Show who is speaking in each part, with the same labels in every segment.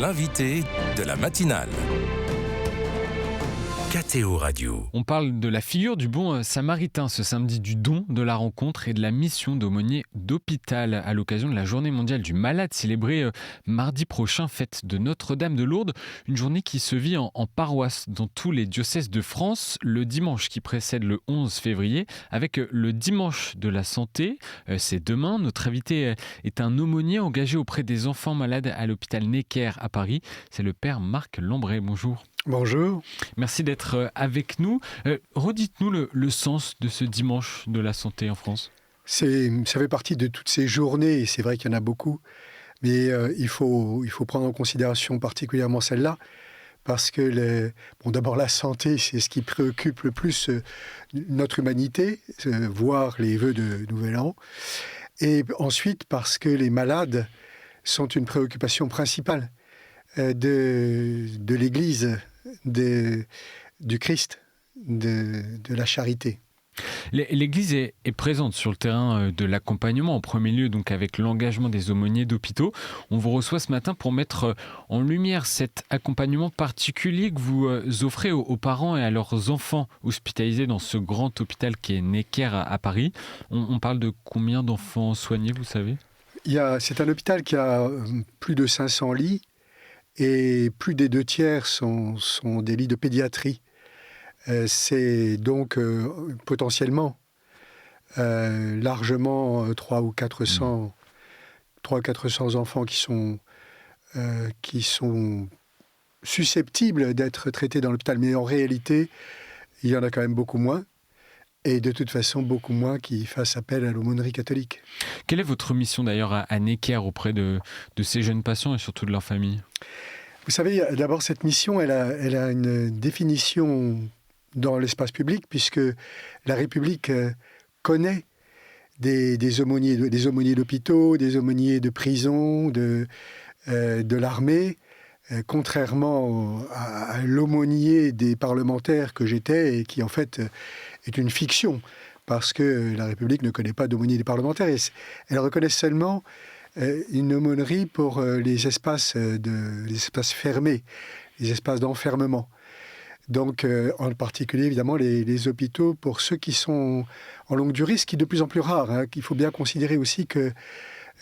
Speaker 1: l'invité de la matinale. KTO Radio.
Speaker 2: On parle de la figure du bon samaritain ce samedi, du don, de la rencontre et de la mission d'aumônier d'hôpital à l'occasion de la journée mondiale du malade célébrée mardi prochain, fête de Notre-Dame de Lourdes. Une journée qui se vit en paroisse dans tous les diocèses de France le dimanche qui précède le 11 février avec le dimanche de la santé. C'est demain. Notre invité est un aumônier engagé auprès des enfants malades à l'hôpital Necker à Paris. C'est le père Marc Lambret. Bonjour.
Speaker 3: Bonjour.
Speaker 2: Merci d'être avec nous. Redites-nous le sens de ce dimanche de la santé en France.
Speaker 3: Ça fait partie de toutes ces journées, et c'est vrai qu'il y en a beaucoup, mais il faut prendre en considération particulièrement celle-là, parce que d'abord la santé, c'est ce qui préoccupe le plus notre humanité, voire les vœux de Nouvel An, et ensuite parce que les malades sont une préoccupation principale de l'Église, du Christ, de la charité.
Speaker 2: L'Église est présente sur le terrain de l'accompagnement, en premier lieu donc avec l'engagement des aumôniers d'hôpitaux. On vous reçoit ce matin pour mettre en lumière cet accompagnement particulier que vous offrez aux parents et à leurs enfants hospitalisés dans ce grand hôpital qui est Necker à Paris. On parle de combien d'enfants soignés, vous savez ?
Speaker 3: C'est un hôpital qui a plus de 500 lits, et plus des 2/3 sont des lits de pédiatrie. C'est donc potentiellement largement 300 ou 400 enfants qui sont susceptibles d'être traités dans l'hôpital. Mais en réalité, il y en a quand même beaucoup moins. Et de toute façon, beaucoup moins qui fassent appel à l'aumônerie catholique.
Speaker 2: Quelle est votre mission d'ailleurs à Necker auprès de ces jeunes patients et surtout de leur famille ?
Speaker 3: Vous savez, d'abord, cette mission, elle a une définition dans l'espace public, puisque la République connaît des aumôniers d'hôpitaux, des aumôniers de prison, de l'armée, contrairement à l'aumônier des parlementaires que j'étais, et qui en fait est une fiction, parce que la République ne connaît pas d'aumônier des parlementaires, et elle reconnaît seulement une aumônerie pour les espaces fermés, les espaces d'enfermement. Donc, en particulier, évidemment, les hôpitaux pour ceux qui sont en longue durée, ce qui est de plus en plus rare. Il faut bien considérer aussi que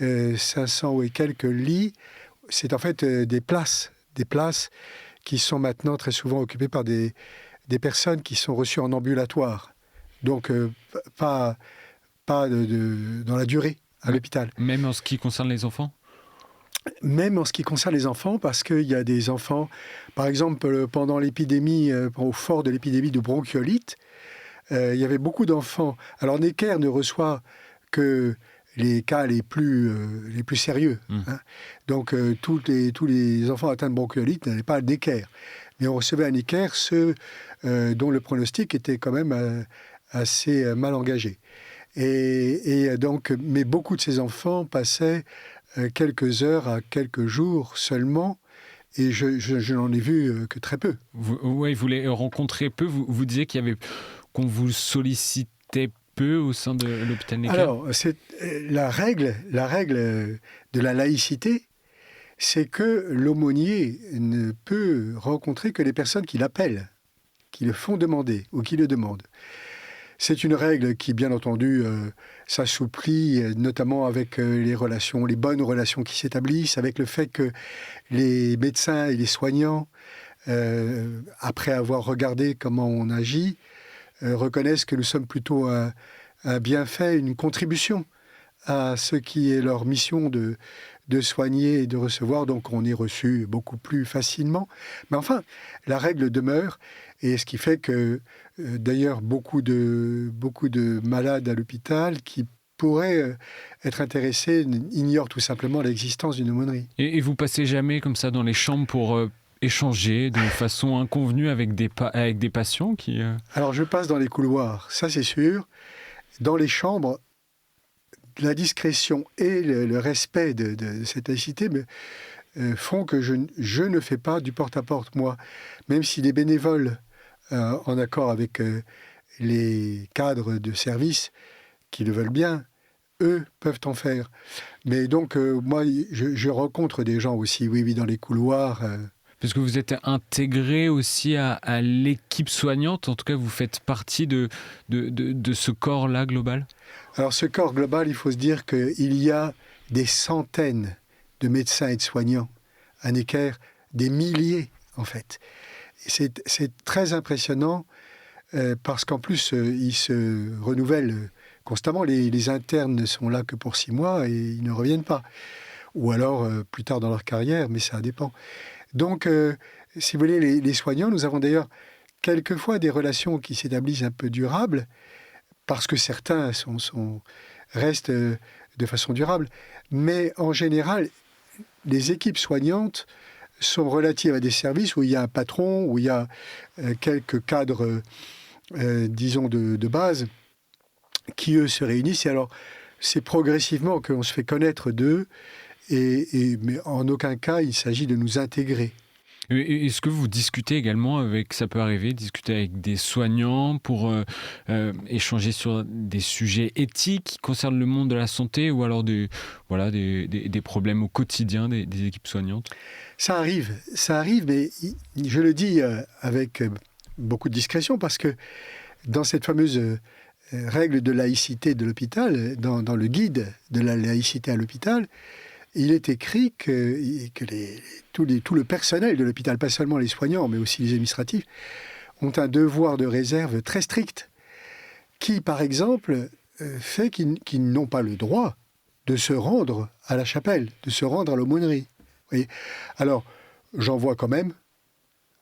Speaker 3: 500 et quelques lits, c'est en fait des places qui sont maintenant très souvent occupées par des personnes qui sont reçues en ambulatoire. Donc, pas dans la durée à l'hôpital.
Speaker 2: Même en ce qui concerne les enfants ?
Speaker 3: Même en ce qui concerne les enfants, parce qu'il y a des enfants, par exemple, pendant l'épidémie, au fort de l'épidémie de bronchiolite, il y avait beaucoup d'enfants. Alors Necker ne reçoit que les cas les plus sérieux. Hein. Donc tous les enfants atteints de bronchiolite n'allaient pas à Necker. Mais on recevait à Necker ceux dont le pronostic était quand même assez mal engagé. Et donc, mais beaucoup de ces enfants passaient quelques heures à quelques jours seulement, et je n'en ai vu que très peu.
Speaker 2: Vous les rencontrez peu. Vous disiez qu'on vous sollicitait peu au sein de l'hôpital Necker.
Speaker 3: Alors, c'est la règle de la laïcité, c'est que l'aumônier ne peut rencontrer que les personnes qui l'appellent, qui le font demander ou qui le demandent. C'est une règle qui, bien entendu, s'assouplit, notamment avec les bonnes relations qui s'établissent, avec le fait que les médecins et les soignants, après avoir regardé comment on agit, reconnaissent que nous sommes plutôt un bienfait, une contribution à ce qui est leur mission de soigner et de recevoir. Donc on est reçu beaucoup plus facilement. Mais enfin, la règle demeure, et ce qui fait que d'ailleurs beaucoup de malades à l'hôpital qui pourraient être intéressés ignorent tout simplement l'existence d'une aumônerie.
Speaker 2: Et vous passez jamais comme ça dans les chambres pour échanger de façon inconvenue avec des patients qui...
Speaker 3: Alors je passe dans les couloirs, ça c'est sûr. Dans les chambres, la discrétion et le respect de cette laïcité font que je ne fais pas du porte-à-porte, moi. Même si les bénévoles, en accord avec les cadres de service qui le veulent bien, eux peuvent en faire. Mais donc, moi, je rencontre des gens aussi, oui, dans les couloirs.
Speaker 2: Parce que vous êtes intégré aussi à l'équipe soignante, en tout cas vous faites partie de ce corps-là global?
Speaker 3: Alors ce corps global, il faut se dire qu'il y a des centaines de médecins et de soignants à Necker, des milliers en fait. Et c'est très impressionnant parce qu'en plus, ils se renouvellent constamment. Les internes ne sont là que pour 6 mois et ils ne reviennent pas. Ou alors plus tard dans leur carrière, mais ça dépend. Donc, si vous voulez, les soignants, nous avons d'ailleurs quelquefois des relations qui s'établissent un peu durables, parce que certains restent de façon durable. Mais en général, les équipes soignantes sont relatives à des services où il y a un patron, où il y a quelques cadres, disons, de base, qui, eux, se réunissent. Et alors, c'est progressivement qu'on se fait connaître d'eux, mais en aucun cas, il s'agit de nous intégrer.
Speaker 2: Est-ce que vous discutez également ça peut arriver, discuter avec des soignants pour échanger sur des sujets éthiques qui concernent le monde de la santé ou alors des problèmes au quotidien des équipes soignantes? Ça
Speaker 3: arrive, mais je le dis avec beaucoup de discrétion parce que dans cette fameuse règle de laïcité de l'hôpital, dans le guide de la laïcité à l'hôpital, il est écrit que tout le personnel de l'hôpital, pas seulement les soignants, mais aussi les administratifs, ont un devoir de réserve très strict, qui, par exemple, fait qu'ils n'ont pas le droit de se rendre à la chapelle, de se rendre à l'aumônerie. Alors, j'en vois quand même,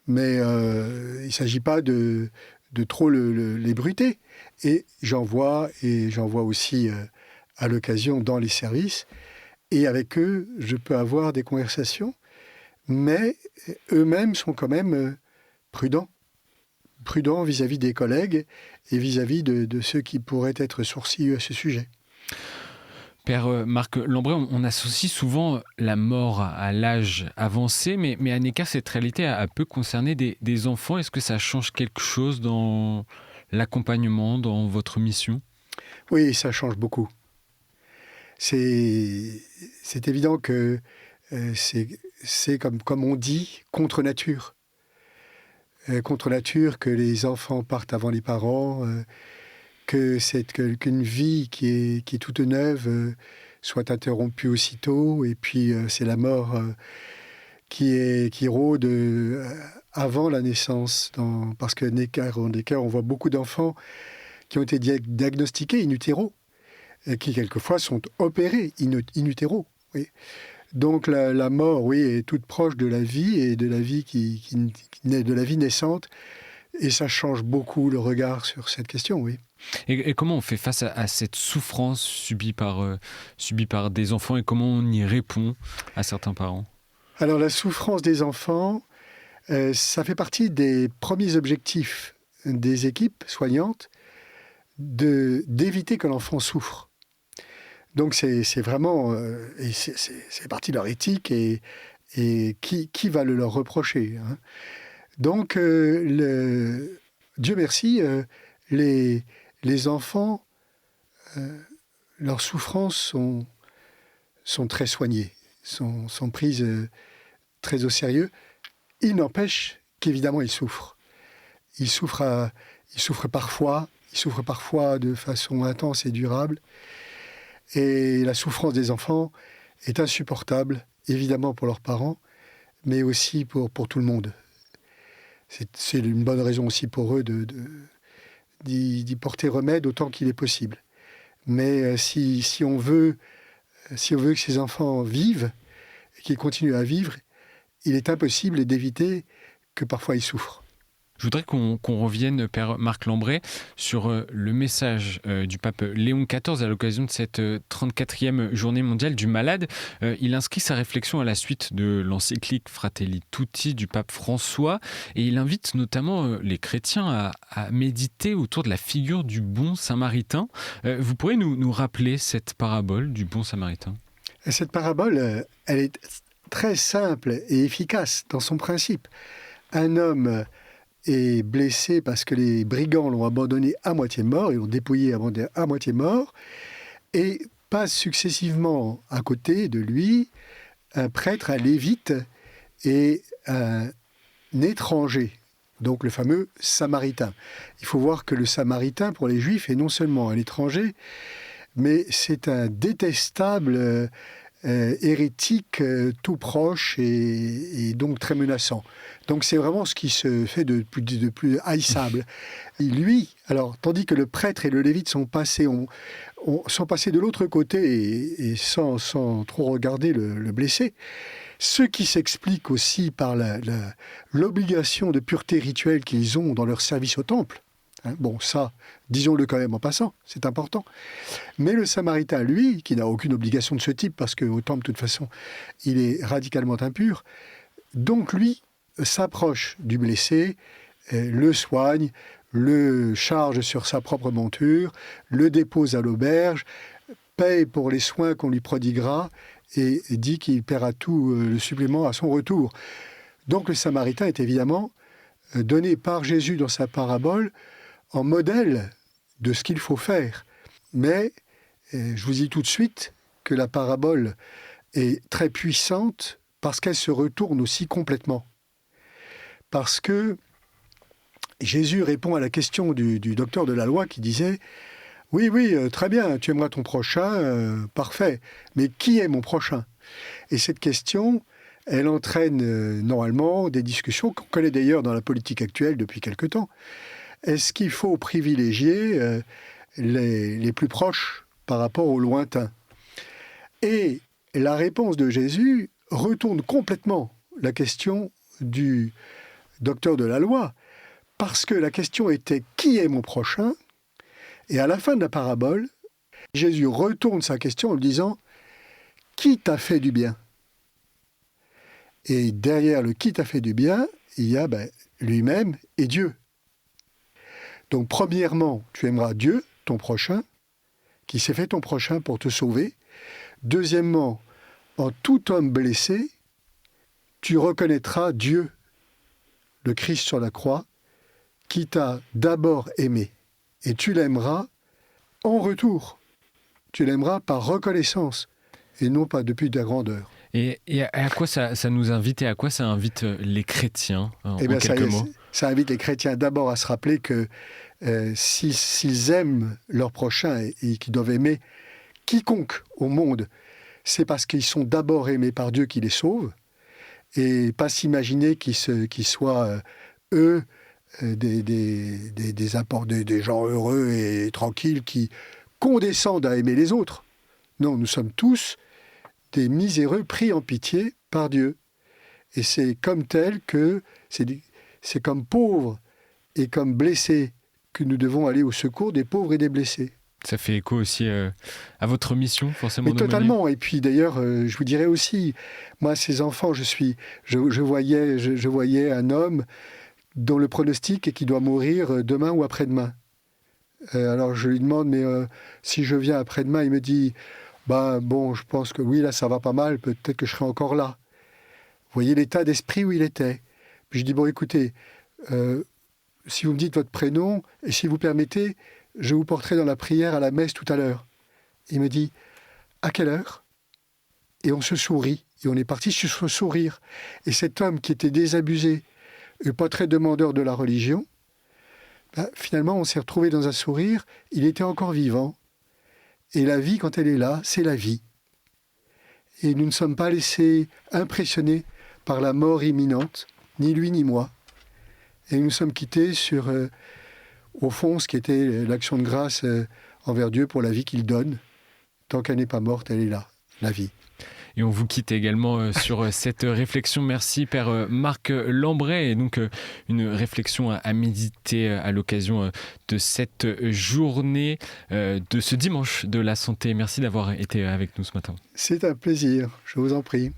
Speaker 3: mais il ne s'agit pas de trop les bruter. Et j'en vois aussi à l'occasion dans les services. Et avec eux, je peux avoir des conversations, mais eux-mêmes sont quand même prudents vis-à-vis des collègues et vis-à-vis de ceux qui pourraient être sourcilleux à ce sujet.
Speaker 2: Père Marc Lambret, on associe souvent la mort à l'âge avancé, mais à Necker, cette réalité a peu concerné des enfants. Est-ce que ça change quelque chose dans l'accompagnement, dans votre mission?
Speaker 3: Oui, ça change beaucoup. C'est évident que c'est comme on dit, contre nature. Contre nature, que les enfants partent avant les parents, qu'une vie qui est toute neuve soit interrompue aussitôt, et puis c'est la mort qui rôde avant la naissance. Parce que Necker, on voit beaucoup d'enfants qui ont été diagnostiqués in utero, qui quelquefois sont opérés in utero. Oui. Donc la mort, oui, est toute proche de la vie et de la vie qui naît de la vie naissante, et ça change beaucoup le regard sur cette question, oui.
Speaker 2: Et comment on fait face à cette souffrance subie par des enfants, et comment on y répond à certains parents?
Speaker 3: Alors la souffrance des enfants, ça fait partie des premiers objectifs des équipes soignantes, d'éviter que l'enfant souffre. Donc c'est vraiment, et c'est partie de leur éthique, et qui va le leur reprocher, hein. Donc Dieu merci, les enfants, leurs souffrances sont très soignées, sont prises très au sérieux. Il n'empêche qu'évidemment ils souffrent. Ils souffrent parfois de façon intense et durable. Et la souffrance des enfants est insupportable, évidemment pour leurs parents, mais aussi pour tout le monde. C'est une bonne raison aussi pour eux d'y porter remède autant qu'il est possible. Mais si on veut que ces enfants vivent, et qu'ils continuent à vivre, il est impossible d'éviter que parfois ils souffrent.
Speaker 2: Je voudrais qu'on revienne, Père Marc Lambret, sur le message du pape Léon XIV à l'occasion de cette 34e journée mondiale du malade. Il inscrit sa réflexion à la suite de l'encyclique Fratelli Tutti du pape François, et il invite notamment les chrétiens à méditer autour de la figure du bon samaritain. Vous pourriez nous rappeler cette parabole du bon samaritain?
Speaker 3: Cette parabole, elle est très simple et efficace dans son principe. Un homme est blessé parce que les brigands l'ont abandonné à moitié mort, ils l'ont dépouillé à moitié mort, et passe successivement à côté de lui un prêtre, un lévite et un étranger, donc le fameux samaritain. Il faut voir que le samaritain, pour les Juifs, est non seulement un étranger, mais c'est un détestable hérétique, tout proche et donc très menaçant. Donc c'est vraiment ce qui se fait de plus haïssable. Et lui, alors, tandis que le prêtre et le lévite sont passés de l'autre côté et sans trop regarder le blessé, ce qui s'explique aussi par l'obligation de pureté rituelle qu'ils ont dans leur service au temple. Bon, ça, disons-le quand même en passant, c'est important. Mais le Samaritain, lui, qui n'a aucune obligation de ce type, parce qu'au temple, de toute façon, il est radicalement impur, donc lui s'approche du blessé, le soigne, le charge sur sa propre monture, le dépose à l'auberge, paye pour les soins qu'on lui prodiguera et dit qu'il paiera tout le supplément à son retour. Donc le Samaritain est évidemment donné par Jésus dans sa parabole en modèle de ce qu'il faut faire. Mais je vous dis tout de suite que la parabole est très puissante parce qu'elle se retourne aussi complètement. Parce que Jésus répond à la question du docteur de la loi qui disait « Oui, très bien, tu aimeras ton prochain, parfait, mais qui est mon prochain ?» Et cette question, elle entraîne normalement des discussions qu'on connaît d'ailleurs dans la politique actuelle depuis quelque temps. Est-ce qu'il faut privilégier les plus proches par rapport aux lointains ? Et la réponse de Jésus retourne complètement la question du docteur de la loi, parce que la question était « qui est mon prochain ?» Et à la fin de la parabole, Jésus retourne sa question en lui disant « qui t'a fait du bien ?» Et derrière le « qui t'a fait du bien », il y a lui-même et Dieu. Donc premièrement, tu aimeras Dieu, ton prochain, qui s'est fait ton prochain pour te sauver. Deuxièmement, en tout homme blessé, tu reconnaîtras Dieu, le Christ sur la croix, qui t'a d'abord aimé. Et tu l'aimeras en retour. Tu l'aimeras par reconnaissance et non pas depuis ta grandeur.
Speaker 2: Et à quoi ça nous invite et à quoi ça invite les chrétiens, en quelques mots ?
Speaker 3: Ça invite les chrétiens d'abord à se rappeler que s'ils aiment leur prochain et qu'ils doivent aimer quiconque au monde, c'est parce qu'ils sont d'abord aimés par Dieu qui les sauve, et pas s'imaginer qu'ils soient, eux, des gens heureux et tranquilles qui condescendent à aimer les autres. Non, nous sommes tous des miséreux pris en pitié par Dieu. Et c'est comme tel que c'est comme pauvres et comme blessés que nous devons aller au secours des pauvres et des blessés.
Speaker 2: Ça fait écho aussi à votre mission, forcément.
Speaker 3: Mais totalement. Et puis d'ailleurs, je vous dirais aussi, moi, ces enfants, je voyais un homme dont le pronostic est qu'il doit mourir demain ou après-demain. Alors je lui demande, mais si je viens après-demain, il me dit, je pense que oui, là, ça va pas mal, peut-être que je serai encore là. Vous voyez l'état d'esprit où il était. Puis je dis, écoutez, si vous me dites votre prénom, et si vous permettez, je vous porterai dans la prière à la messe tout à l'heure. Il me dit, à quelle heure ? Et on se sourit, et on est parti sur ce sourire. Et cet homme qui était désabusé, et pas très demandeur de la religion, finalement, on s'est retrouvé dans un sourire, il était encore vivant. Et la vie, quand elle est là, c'est la vie. Et nous ne sommes pas laissés impressionner par la mort imminente, ni lui ni moi. Et nous sommes quittés sur, au fond, ce qui était l'action de grâce envers Dieu pour la vie qu'il donne. Tant qu'elle n'est pas morte, elle est là, la vie.
Speaker 2: Et on vous quitte également sur cette réflexion. Merci Père Marc Lambray. Et donc une réflexion à méditer à l'occasion de cette journée, de ce dimanche de la santé. Merci d'avoir été avec nous ce matin.
Speaker 3: C'est un plaisir, je vous en prie.